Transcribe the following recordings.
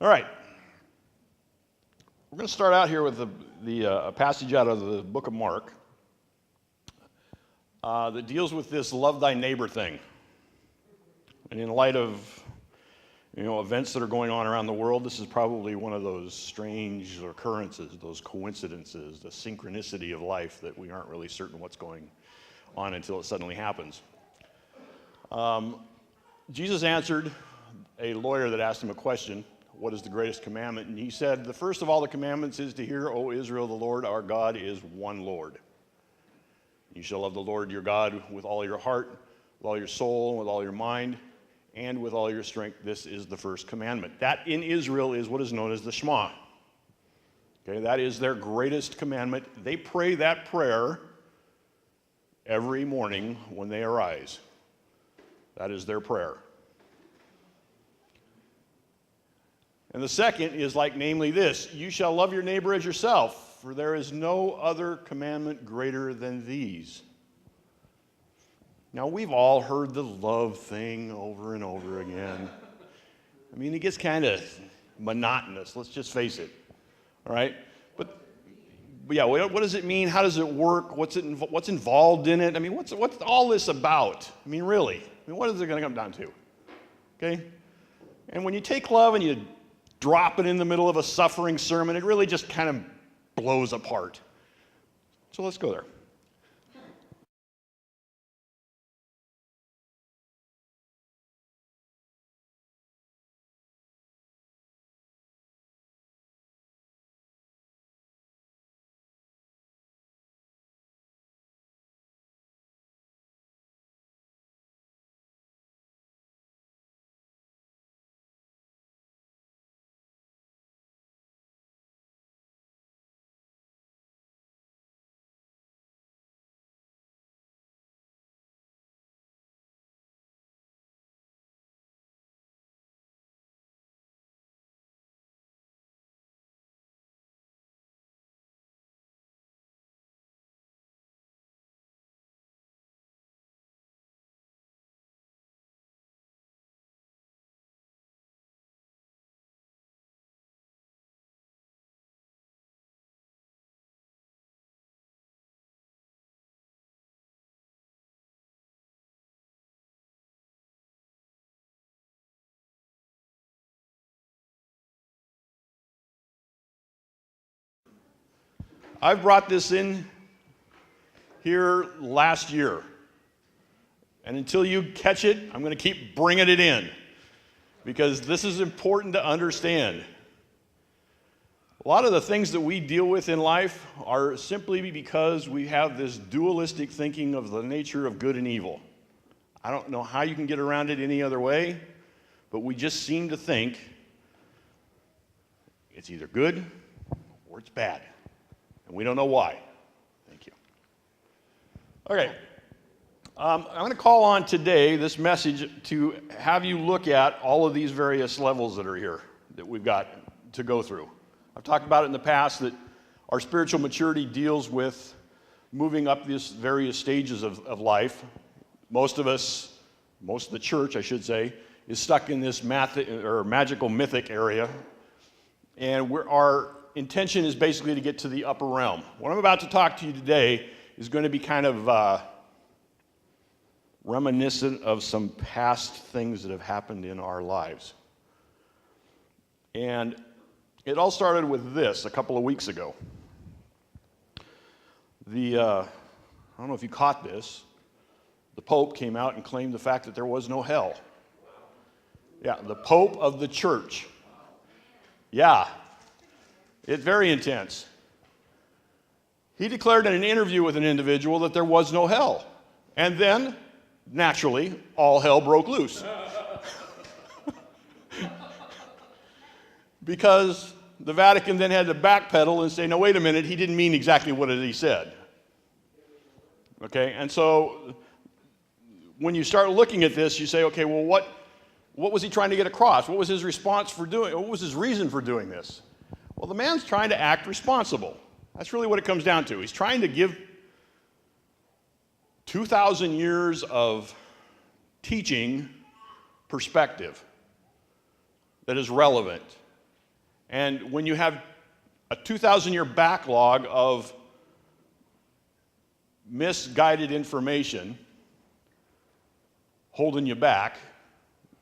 All right. We're going to start out here with a passage out of the book of Mark that deals with this love thy neighbor thing. And in light of events that are going on around the world, this is probably one of those strange occurrences, those coincidences, the synchronicity of life that we aren't really certain what's going on until it suddenly happens. Jesus answered a lawyer that asked him a question, what is the greatest commandment? And he said, the first of all the commandments is to hear, O Israel, the Lord our God is one Lord. You shall love the Lord your God with all your heart, with all your soul, with all your mind, and with all your strength. This is the first commandment. That in Israel is what is known as the Shema. Okay, that is their greatest commandment. They pray that prayer every morning when they arise. That is their prayer. And the second is namely this, you shall love your neighbor as yourself, for there is no other commandment greater than these. Now, we've all heard the love thing over and over again. I mean, it gets kind of monotonous, let's just face it, all right? But yeah, what does it mean? How does it work? What's involved in it? I mean, what's all this about? I mean, really? I mean, what is it going to come down to? Okay? And when you take love and you drop it in the middle of a suffering sermon, it really just kind of blows apart. So let's go there. I've brought this in here last year. And until you catch it, I'm going to keep bringing it in. Because this is important to understand. A lot of the things that we deal with in life are simply because we have this dualistic thinking of the nature of good and evil. I don't know how you can get around it any other way, but we just seem to think it's either good or it's bad. And we don't know why. Thank you. Okay. I'm going to call on today this message to have you look at all of these various levels that are here that we've got to go through. I've talked about it in the past that our spiritual maturity deals with moving up these various stages of life. Most of the church, I should say, is stuck in this magical mythic area. And our intention is basically to get to the upper realm. What I'm about to talk to you today is going to be kind of reminiscent of some past things that have happened in our lives. And it all started with this a couple of weeks ago. I don't know if you caught this, the Pope came out and claimed the fact that there was no hell. Yeah, the Pope of the church. Yeah. It's very intense. He declared in an interview with an individual that there was no hell. And then, naturally, all hell broke loose. Because the Vatican then had to backpedal and say, no, wait a minute, he didn't mean exactly what he said. Okay, and so when you start looking at this, you say, okay, well, what was he trying to get across? What was his response for doing, what was his reason for doing this? Well, the man's trying to act responsible. That's really what it comes down to. He's trying to give 2,000 years of teaching perspective that is relevant And when you have a 2,000-year backlog of misguided information holding you back,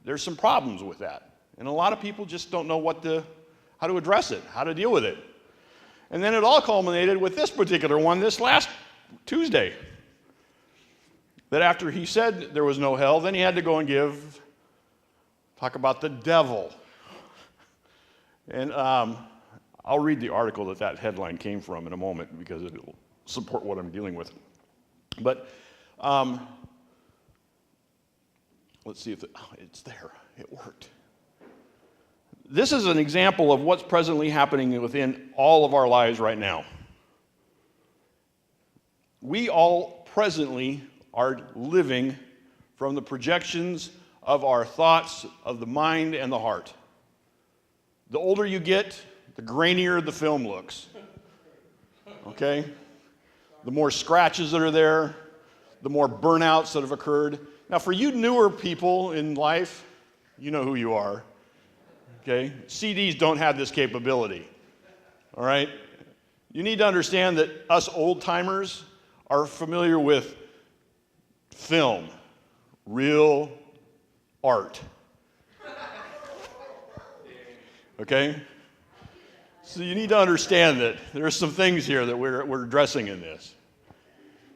there's some problems with that. And a lot of people just don't know how to address it, how to deal with it. And then it all culminated with this particular one this last Tuesday. That after he said there was no hell, then he had to go and talk about the devil. And I'll read the article that headline came from in a moment because it will support what I'm dealing with. But let's see if it's there. It worked. This is an example of what's presently happening within all of our lives right now. We all presently are living from the projections of our thoughts of the mind and the heart. The older you get, the grainier the film looks. Okay? The more scratches that are there, the more burnouts that have occurred. Now, for you newer people in life, you know who you are. Okay? CDs don't have this capability. All right? You need to understand that us old-timers are familiar with film, real art. Okay? So you need to understand that there are some things here that we're addressing in this.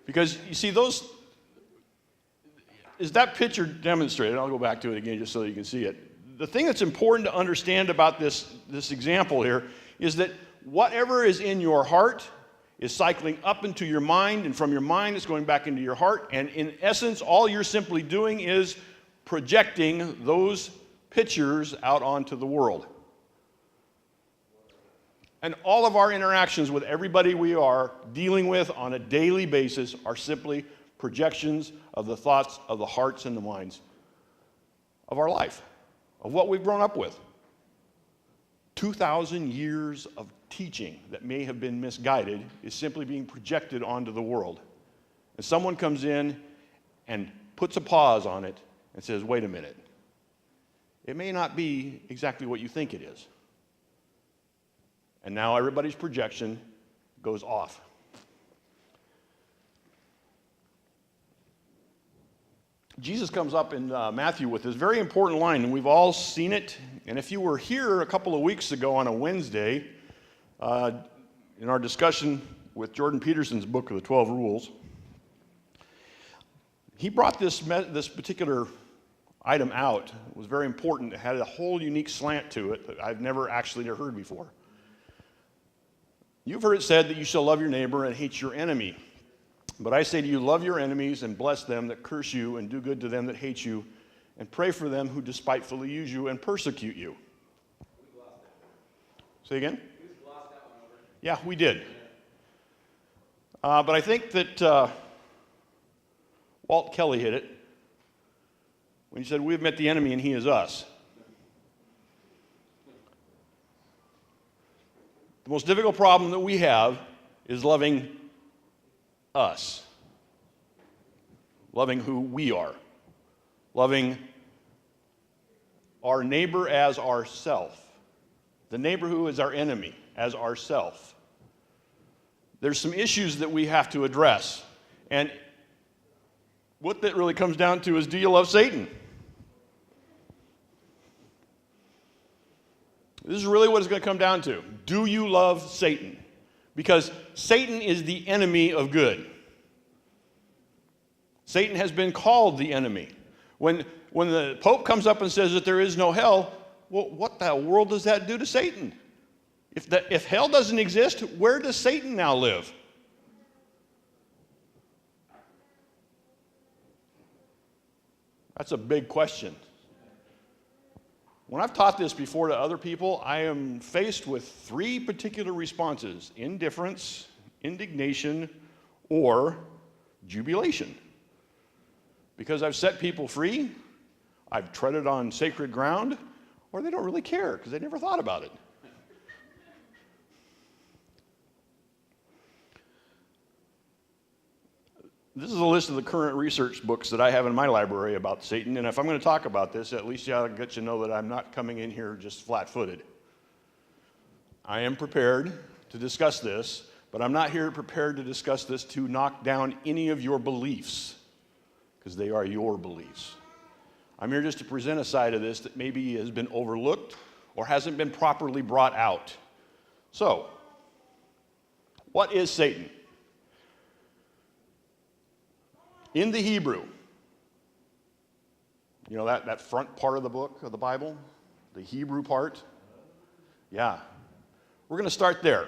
Because you see, is that picture demonstrated? I'll go back to it again just so you can see it. The thing that's important to understand about this example here is that whatever is in your heart is cycling up into your mind, and from your mind it's going back into your heart, and in essence all you're simply doing is projecting those pictures out onto the world. And all of our interactions with everybody we are dealing with on a daily basis are simply projections of the thoughts of the hearts and the minds of our life, of what we've grown up with. 2,000 years of teaching that may have been misguided is simply being projected onto the world. And someone comes in and puts a pause on it and says, wait a minute. It may not be exactly what you think it is. And now everybody's projection goes off. Jesus comes up in Matthew with this very important line, and we've all seen it. And if you were here a couple of weeks ago on a Wednesday, in our discussion with Jordan Peterson's book of the 12 Rules, he brought this particular item out. It was very important. It had a whole unique slant to it that I've never actually heard before. You've heard it said that you shall love your neighbor and hate your enemy. But I say to you, love your enemies and bless them that curse you, and do good to them that hate you, and pray for them who despitefully use you and persecute you. Say again? Yeah, we did. But I think that Walt Kelly hit it when he said, we've met the enemy and he is us. The most difficult problem that we have is loving us, loving who we are, loving our neighbor as ourself, the neighbor who is our enemy as ourself. There's some issues that we have to address, and what that really comes down to is, do you love Satan? This is really what it's going to come down to. Do you love Satan? Because Satan is the enemy of good. Satan has been called the enemy. When the Pope comes up and says that there is no hell, well, what the world does that do to Satan? If hell doesn't exist, where does Satan now live? That's a big question. When I've taught this before to other people, I am faced with three particular responses: indifference, indignation, or jubilation. Because I've set people free, I've treaded on sacred ground, or they don't really care because they never thought about it. This is a list of the current research books that I have in my library about Satan, and if I'm going to talk about this, at least I'll get you to know that I'm not coming in here just flat-footed. I am prepared to discuss this, but I'm not here prepared to discuss this to knock down any of your beliefs, because they are your beliefs. I'm here just to present a side of this that maybe has been overlooked or hasn't been properly brought out. So, what is Satan? In the Hebrew, you know that front part of the book of the Bible, the Hebrew part? Yeah. We're going to start there.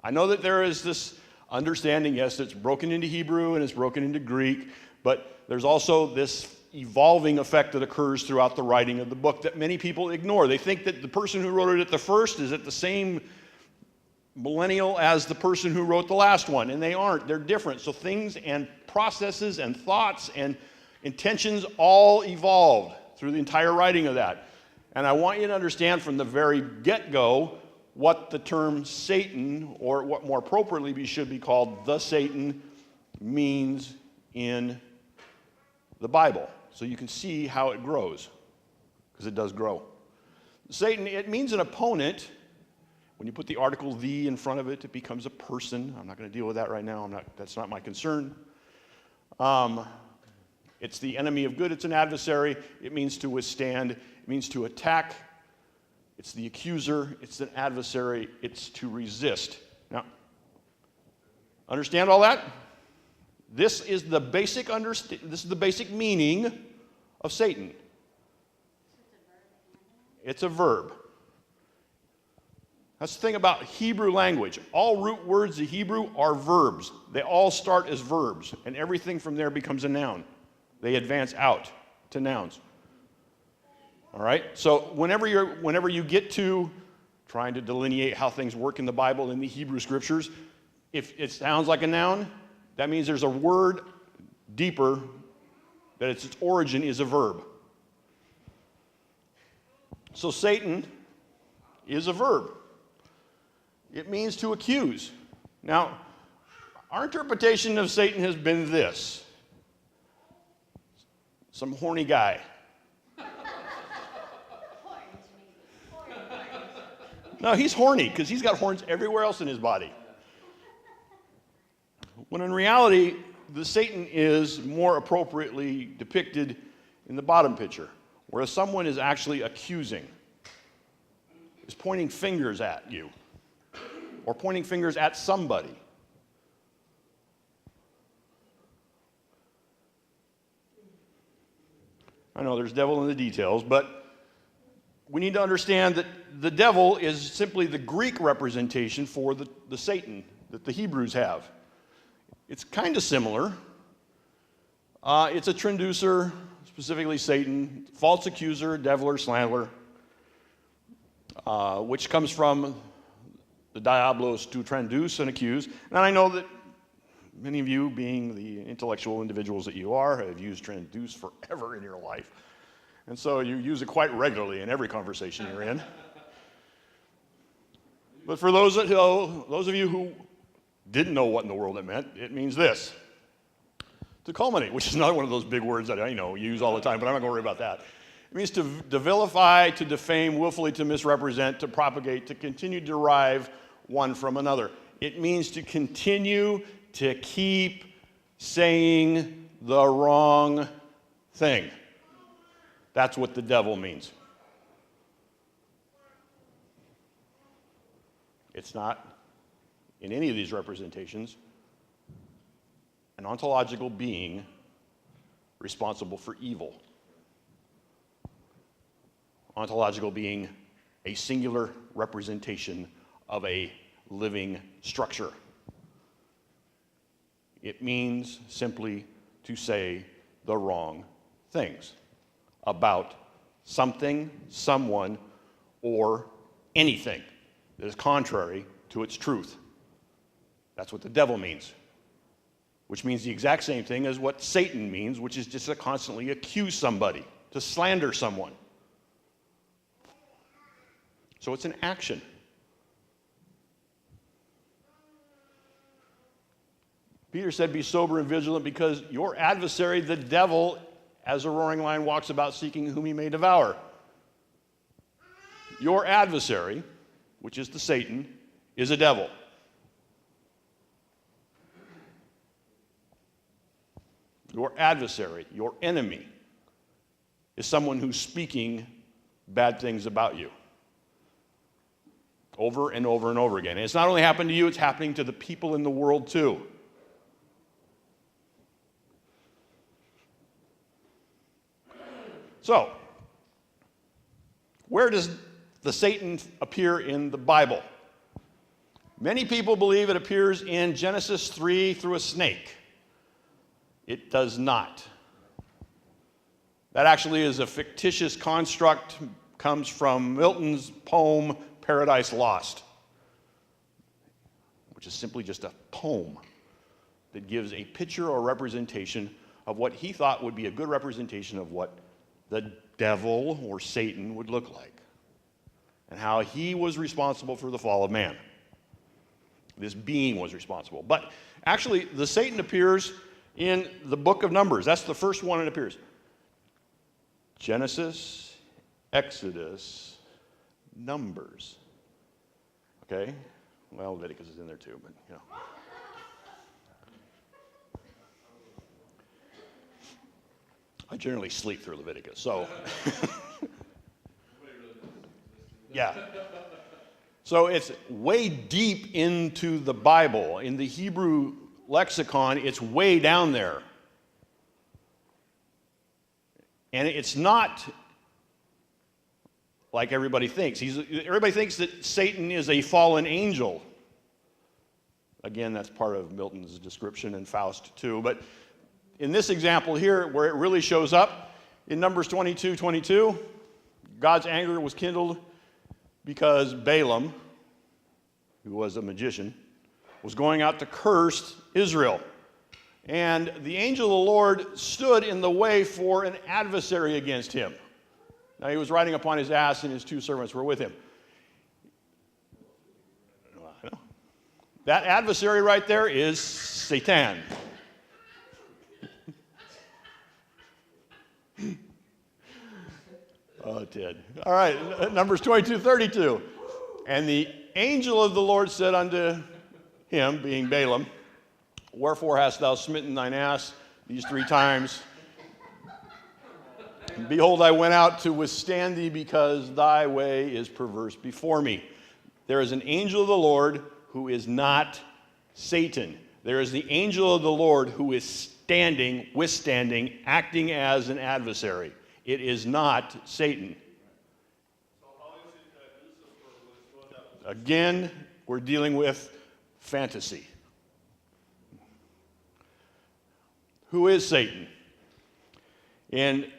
I know that there is this understanding, yes, it's broken into Hebrew and it's broken into Greek, but there's also this evolving effect that occurs throughout the writing of the book that many people ignore. They think that the person who wrote it at the first is at the same millennial as the person who wrote the last one, and they aren't. They're different. So things and processes and thoughts and intentions all evolved through the entire writing of that. And I want you to understand from the very get-go what the term Satan, or what more appropriately should be called the Satan, means in the Bible. So you can see how it grows, because it does grow. Satan, it means an opponent. When you put the article "the" in front of it, it becomes a person. I'm not going to deal with that right now. That's not my concern. It's the enemy of good. It's an adversary. It means to withstand. It means to attack. It's the accuser. It's an adversary. It's to resist. Now, understand all that? This is the basic meaning of Satan. It's a verb. That's the thing about Hebrew language. All root words of Hebrew are verbs. They all start as verbs, and everything from there becomes a noun. They advance out to nouns. All right? So whenever you get to trying to delineate how things work in the Bible, in the Hebrew Scriptures, if it sounds like a noun, that means there's a word deeper, that its origin is a verb. So Satan is a verb. It means to accuse. Now, our interpretation of Satan has been this: some horny guy. No, he's horny because he's got horns everywhere else in his body. When in reality, the Satan is more appropriately depicted in the bottom picture, where someone is actually accusing, is pointing fingers at you, or pointing fingers at somebody. I know there's devil in the details, but we need to understand that the devil is simply the Greek representation for the Satan that the Hebrews have. It's kind of similar. It's a traducer, specifically Satan, false accuser, deviler, slanderer, which comes from the diablos, to traduce and accuse. And I know that many of you, being the intellectual individuals that you are, have used traduce forever in your life. And so you use it quite regularly in every conversation you're in. But for those of you who didn't know what in the world it meant, it means this: to culminate, which is another one of those big words that I use all the time, but I'm not going to worry about that. It means to vilify, to defame, willfully to misrepresent, to propagate, to continue to derive one from another. It means to continue to keep saying the wrong thing. That's what the devil means. It's not, in any of these representations, an ontological being responsible for evil. Ontological being a singular representation of a living structure. It means simply to say the wrong things about something, someone, or anything that is contrary to its truth. That's what the devil means, which means the exact same thing as what Satan means, which is just to constantly accuse somebody, to slander someone. So it's an action. Peter said, "Be sober and vigilant, because your adversary, the devil, as a roaring lion, walks about seeking whom he may devour." Your adversary which is the Satan, is a devil. Your adversary, your enemy, is someone who's speaking bad things about you over and over and over again. And it's not only happened to you, it's happening to the people in the world too. So, where does the Satan appear in the Bible? Many people believe it appears in Genesis 3 through a snake. It does not. That actually is a fictitious construct, comes from Milton's poem Paradise Lost, which is simply just a poem that gives a picture or representation of what he thought would be a good representation of what the devil or Satan would look like, and how he was responsible for the fall of man. This being was responsible. But actually, the Satan appears in the book of Numbers. That's the first one it appears. Genesis, Exodus, Numbers. Okay? Well, Leviticus is in there too, but you know. I generally sleep through Leviticus, so. Yeah. So it's way deep into the Bible. In the Hebrew lexicon, it's way down there. And it's not like everybody thinks. Everybody thinks that Satan is a fallen angel. Again, that's part of Milton's description and Faust too. But in this example here, where it really shows up, in Numbers 22:22, God's anger was kindled because Balaam, who was a magician, was going out to curse Israel. And the angel of the Lord stood in the way for an adversary against him. Now he was riding upon his ass, and his two servants were with him. That adversary right there is Satan. Oh, Ted. All right, Numbers 22:32. And the angel of the Lord said unto him, being Balaam, wherefore hast thou smitten thine ass these 3 times? Behold, I went out to withstand thee, because thy way is perverse before me. There is an angel of the Lord who is not Satan. There is the angel of the Lord who is standing, withstanding, acting as an adversary. It is not Satan. Again, we're dealing with fantasy. Who is Satan? In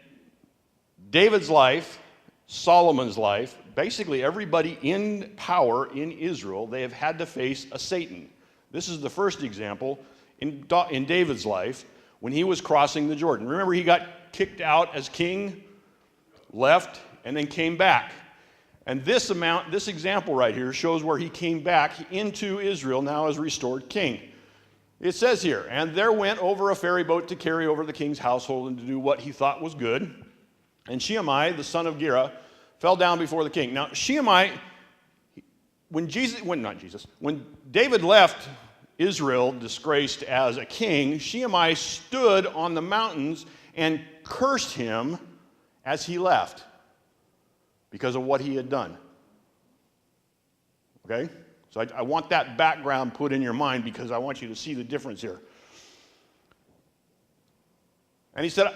David's life, Solomon's life, basically everybody in power in Israel, they have had to face a Satan. This is the first example in David's life when he was crossing the Jordan. Remember, he got kicked out as king, left, and then came back. And this example right here shows where he came back into Israel now as restored king. It says here, and there went over a ferry boat to carry over the king's household and to do what he thought was good. And Shimei, the son of Gera, fell down before the king. Now, Shimei, when David left Israel disgraced as a king, Shimei stood on the mountains and cursed him as he left because of what he had done. Okay? So I want that background put in your mind because I want you to see the difference here. And he said,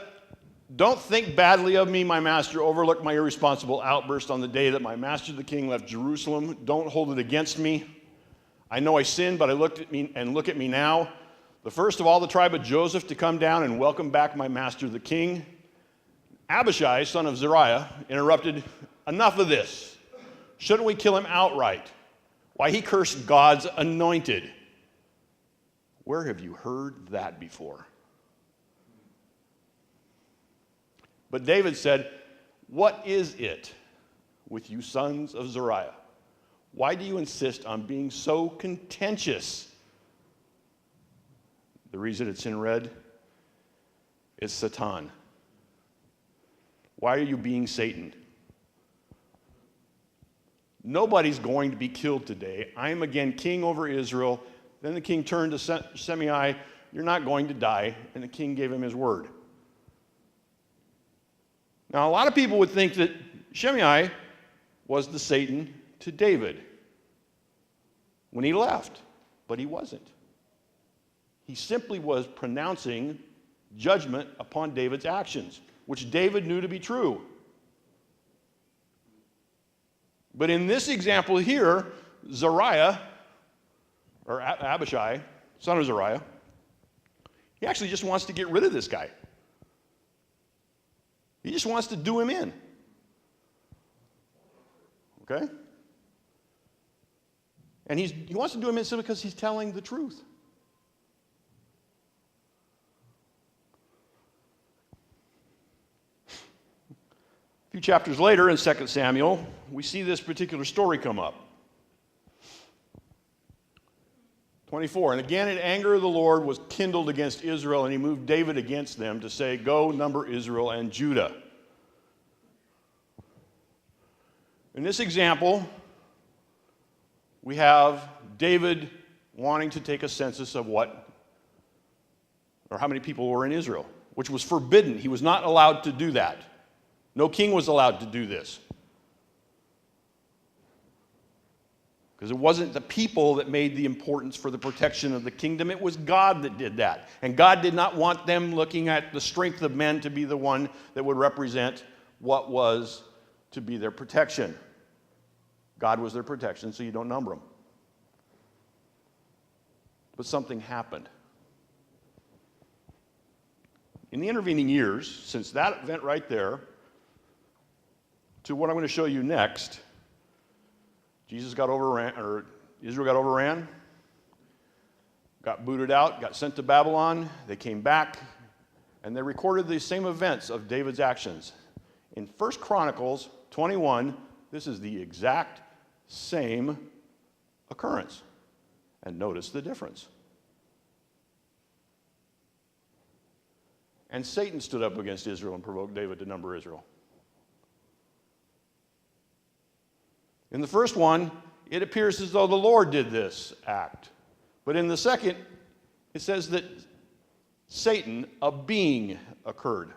don't think badly of me, my master. Overlook my irresponsible outburst on the day that my master the king left Jerusalem. Don't hold it against me. I know I sinned, but look at me now. The first of all the tribe of Joseph to come down and welcome back my master the king. Abishai, son of Zeruiah, interrupted, enough of this. Shouldn't we kill him outright? Why, he cursed God's anointed. Where have you heard that before? But David said, what is it with you sons of Zeruiah? Why do you insist on being so contentious? The reason it's in red is Satan. Why are you being Satan? Nobody's going to be killed today. I am again king over Israel. Then the king turned to Shimei, you're not going to die. And the king gave him his word. Now, a lot of people would think that Shimei was the Satan to David when he left, but he wasn't. He simply was pronouncing judgment upon David's actions, which David knew to be true. But in this example here, Zariah, or Abishai, son of Zariah, he actually just wants to get rid of this guy. He just wants to do him in. Okay? And he wants to do him in simply because he's telling the truth. A few chapters later in 2 Samuel, we see this particular story come up. 24, and again in anger the Lord was kindled against Israel, and he moved David against them to say, go number Israel and Judah. In this example, we have David wanting to take a census of what, or how many people were in Israel, which was forbidden. He was not allowed to do that. No king was allowed to do this. Because it wasn't the people that made the importance for the protection of the kingdom. It was God that did that. And God did not want them looking at the strength of men to be the one that would represent what was to be their protection. God was their protection, so you don't number them. But something happened. In the intervening years, since that event right there, to what I'm going to show you next, Israel got overran, got booted out, got sent to Babylon. They came back, and they recorded the same events of David's actions. In 1 Chronicles 21, this is the exact same occurrence. And notice the difference. And Satan stood up against Israel and provoked David to number Israel. In the first one, it appears as though the Lord did this act. But in the second, it says that Satan, a being, occurred.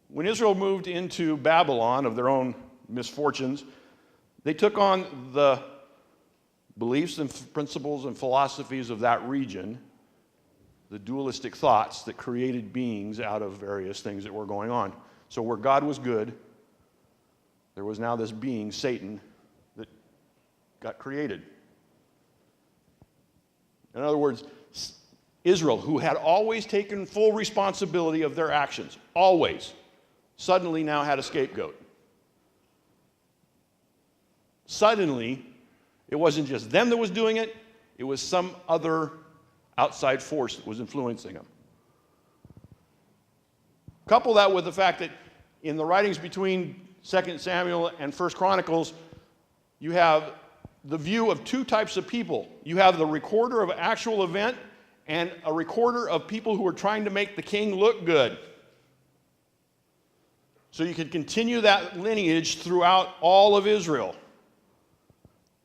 When Israel moved into Babylon of their own misfortunes, they took on the beliefs and principles and philosophies of that region, the dualistic thoughts that created beings out of various things that were going on. So where God was good, there was now this being, Satan, that got created. In other words, Israel, who had always taken full responsibility of their actions, always, suddenly now had a scapegoat. Suddenly, it wasn't just them that was doing it, it was some other outside force that was influencing them. Couple that with the fact that in the writings between 2 Samuel and 1 Chronicles, you have the view of two types of people. You have the recorder of actual event and a recorder of people who are trying to make the king look good. So you can continue that lineage throughout all of Israel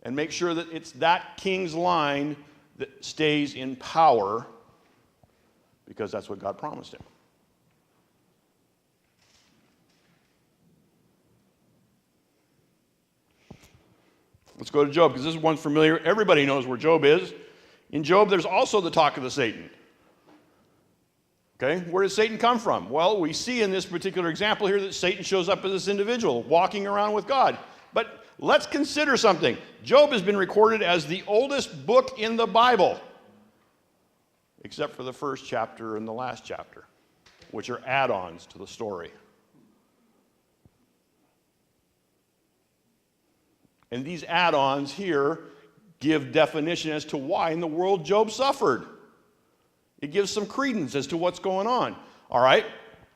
and make sure that it's that king's line that stays in power, because that's what God promised him. Let's go to Job, because this is one familiar. Everybody knows where Job is. In Job, there's also the talk of the Satan. Okay, where does Satan come from? Well, we see in this particular example here that Satan shows up as this individual walking around with God. But let's consider something. Job has been recorded as the oldest book in the Bible, except for the first chapter and the last chapter, which are add-ons to the story. And these add-ons here give definition as to why in the world Job suffered. It gives some credence as to what's going on. All right,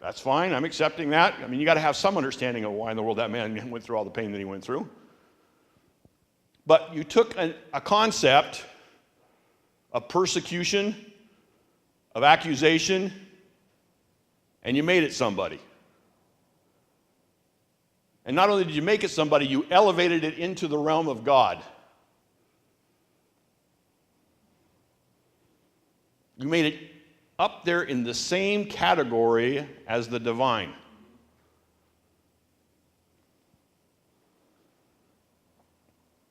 that's fine. I'm accepting that. I mean, you got to have some understanding of why in the world that man went through all the pain that he went through. But you took a concept of persecution, of accusation, and you made it somebody. And not only did you make it somebody, you elevated it into the realm of God. You made it up there in the same category as the divine.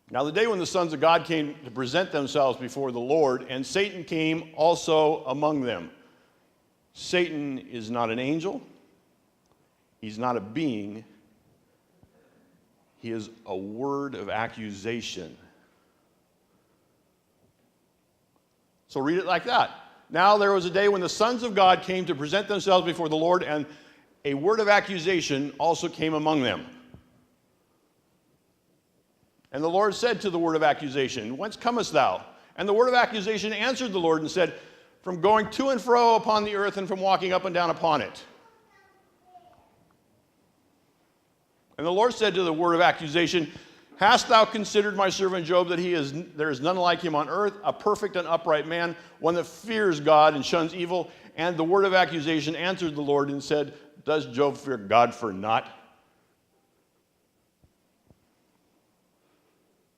Now, the day when the sons of God came to present themselves before the Lord, and Satan came also among them. Satan is not an angel. He's not a being. He is a word of accusation. So read it like that. Now there was a day when the sons of God came to present themselves before the Lord, and a word of accusation also came among them. And the Lord said to the word of accusation, "Whence comest thou?" And the word of accusation answered the Lord and said, "From going to and fro upon the earth and from walking up and down upon it." And the Lord said to the word of accusation, "Hast thou considered my servant Job, that there is none like him on earth, a perfect and upright man, one that fears God and shuns evil?" And the word of accusation answered the Lord and said, "Does Job fear God for naught?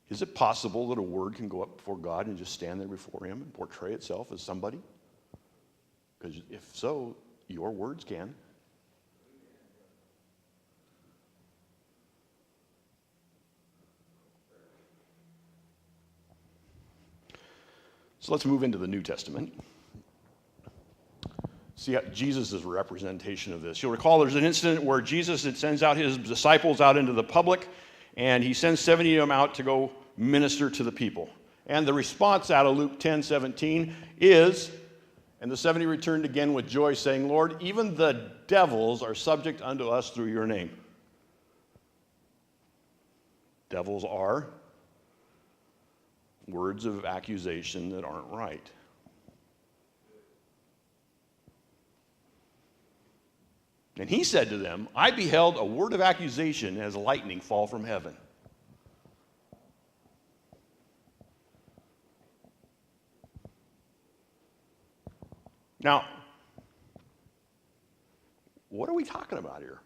Is it possible that a word can go up before God and just stand there before him and portray itself as somebody? Because if so, your words can. So let's move into the New Testament. See, Jesus is a representation of this. You'll recall there's an incident where Jesus sends out his disciples out into the public, and he sends 70 of them out to go minister to the people. And the response out of Luke 10:17 is, "And the 70 returned again with joy, saying, Lord, even the devils are subject unto us through your name." Devils are words of accusation that aren't right. And he said to them, "I beheld a word of accusation as lightning fall from heaven." Now, what are we talking about here?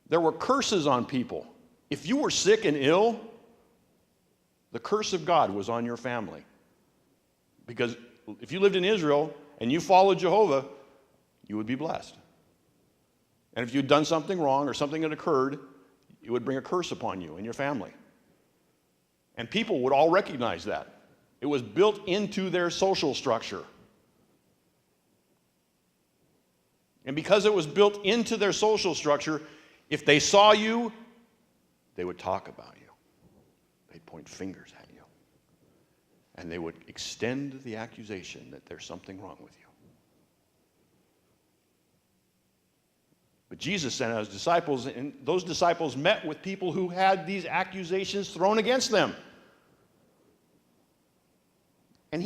There were curses on people. If you were sick and ill, the curse of God was on your family. Because if you lived in Israel and you followed Jehovah, you would be blessed. And if you'd done something wrong or something had occurred, it would bring a curse upon you and your family. And people would all recognize that. It was built into their social structure. And because it was built into their social structure, if they saw you, they would talk about you. They'd point fingers at you. And they would extend the accusation that there's something wrong with you. But Jesus sent out his disciples, and those disciples met with people who had these accusations thrown against them. And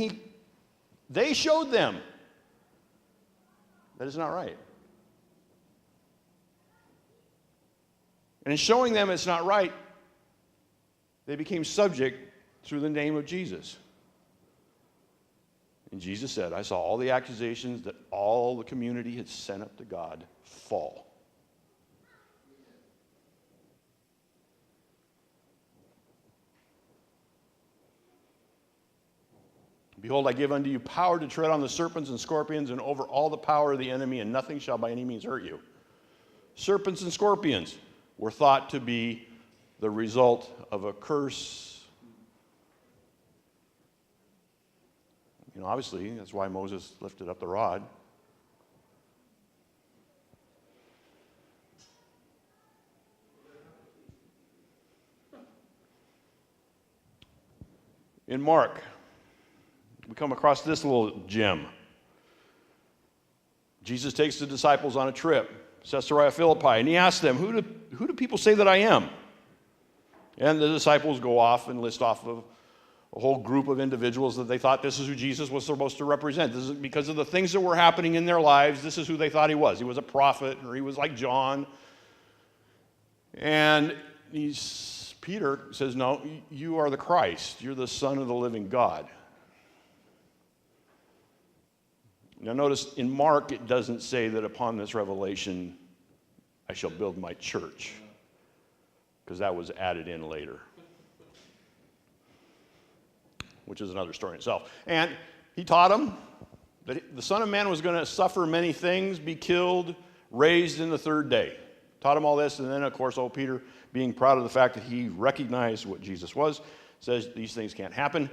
they showed them that it's not right. And in showing them it's not right, they became subject through the name of Jesus. And Jesus said, "I saw all the accusations that all the community had sent up to God fall." "Behold, I give unto you power to tread on the serpents and scorpions and over all the power of the enemy, and nothing shall by any means hurt you." Serpents and scorpions were thought to be the result of a curse. Obviously, that's why Moses lifted up the rod. In Mark, we come across this little gem. Jesus takes the disciples on a trip, Caesarea Philippi, and he asks them, who do people say that I am? And the disciples go off and list off a whole group of individuals that they thought this is who Jesus was supposed to represent. This is because of the things that were happening in their lives. This is who they thought he was. He was a prophet, or he was like John. And Peter says, "No, you are the Christ. You're the Son of the living God." Now notice in Mark it doesn't say that upon this revelation I shall build my church, because that was added in later, which is another story in itself. And he taught them that the Son of Man was going to suffer many things, be killed, raised in the third day. Taught him all this, and then, of course, old Peter, being proud of the fact that he recognized what Jesus was, says these things can't happen.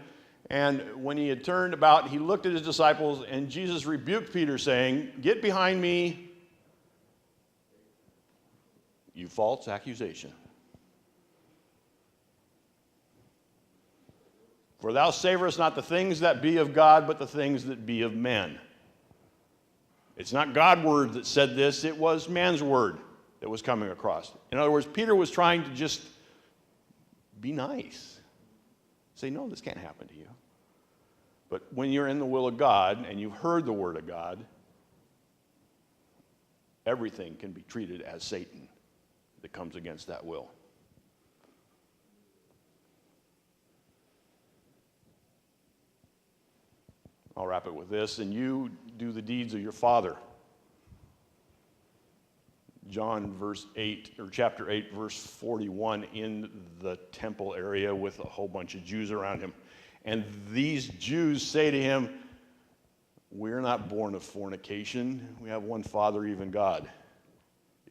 And when he had turned about, he looked at his disciples, and Jesus rebuked Peter, saying, "Get behind me, you false accusation. For thou savorest not the things that be of God, but the things that be of men." It's not God's word that said this, it was man's word that was coming across. In other words, Peter was trying to just be nice. Say, no, this can't happen to you. But when you're in the will of God and you've heard the word of God, everything can be treated as Satan that comes against that will. I'll wrap it with this. "And you do the deeds of your father." John chapter 8, verse 41, in the temple area with a whole bunch of Jews around him. "And these Jews say to him, we're not born of fornication. We have one Father, even God."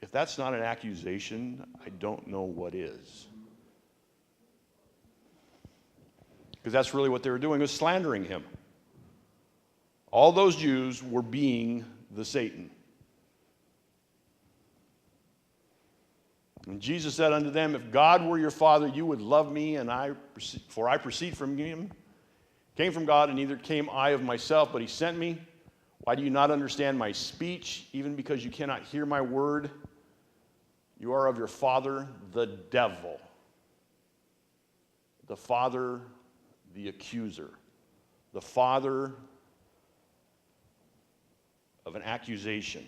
If that's not an accusation, I don't know what is. Because that's really what they were doing, was slandering him. All those Jews were being the Satan. And Jesus said unto them, "If God were your Father, you would love me, for I proceed from him, came from God, and neither came I of myself, but he sent me. Why do you not understand my speech, even because you cannot hear my word? You are of your father, the devil." The father, the accuser. The father of an accusation.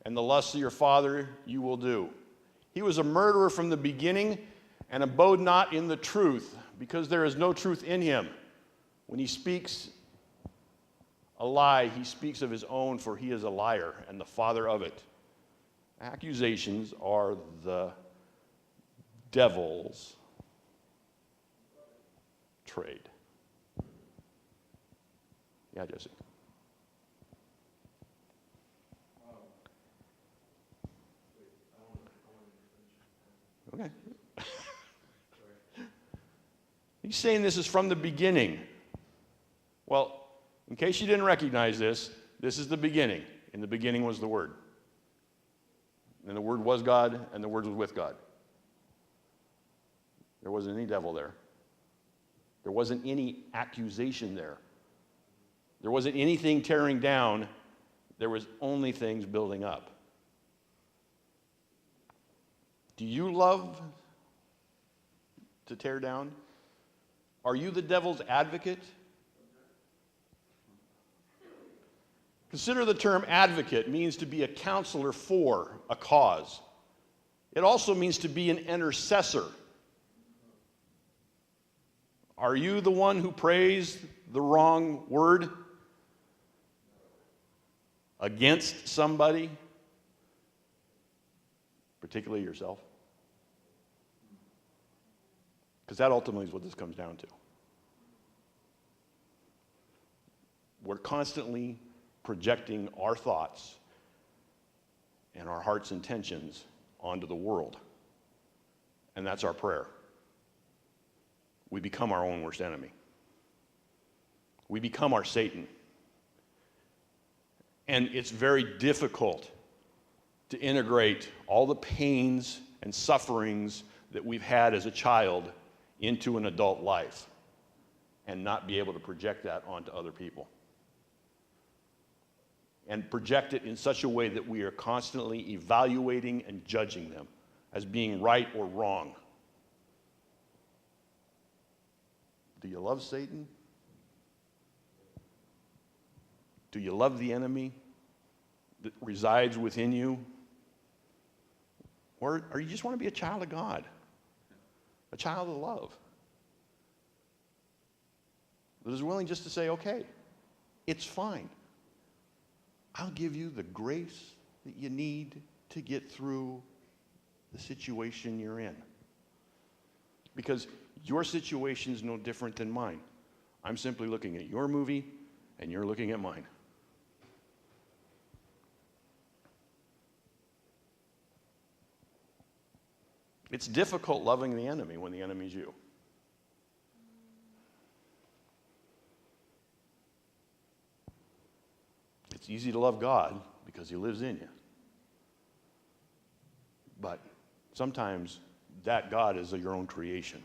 "And the lusts of your father you will do. He was a murderer from the beginning, and abode not in the truth, because there is no truth in him. When he speaks a lie, he speaks of his own, for he is a liar and the father of it." Accusations are the devil's trade. Yeah, Jesse. Okay. He's saying this is from the beginning. Well, in case you didn't recognize this, this is the beginning. In the beginning was the Word. And the Word was God, and the Word was with God. There wasn't any devil there. There wasn't any accusation there. There wasn't anything tearing down. There was only things building up. Do you love to tear down? Are you the devil's advocate? Consider the term advocate means to be a counselor for a cause. It also means to be an intercessor. Are you the one who prays the wrong word against somebody, particularly yourself? Because that ultimately is what this comes down to. We're constantly projecting our thoughts and our heart's intentions onto the world. And that's our prayer. We become our own worst enemy. We become our Satan. And it's very difficult to integrate all the pains and sufferings that we've had as a child into an adult life and not be able to project that onto other people. And project it in such a way that we are constantly evaluating and judging them as being right or wrong. Do you love Satan? Do you love the enemy that resides within you? Or you just want to be a child of God? A child of love? that is willing just to say, okay, it's fine. I'll give you the grace that you need to get through the situation you're in. Because your situation is no different than mine. I'm simply looking at your movie, and you're looking at mine. It's difficult loving the enemy when the enemy's you. It's easy to love God because he lives in you. But sometimes that God is your own creation.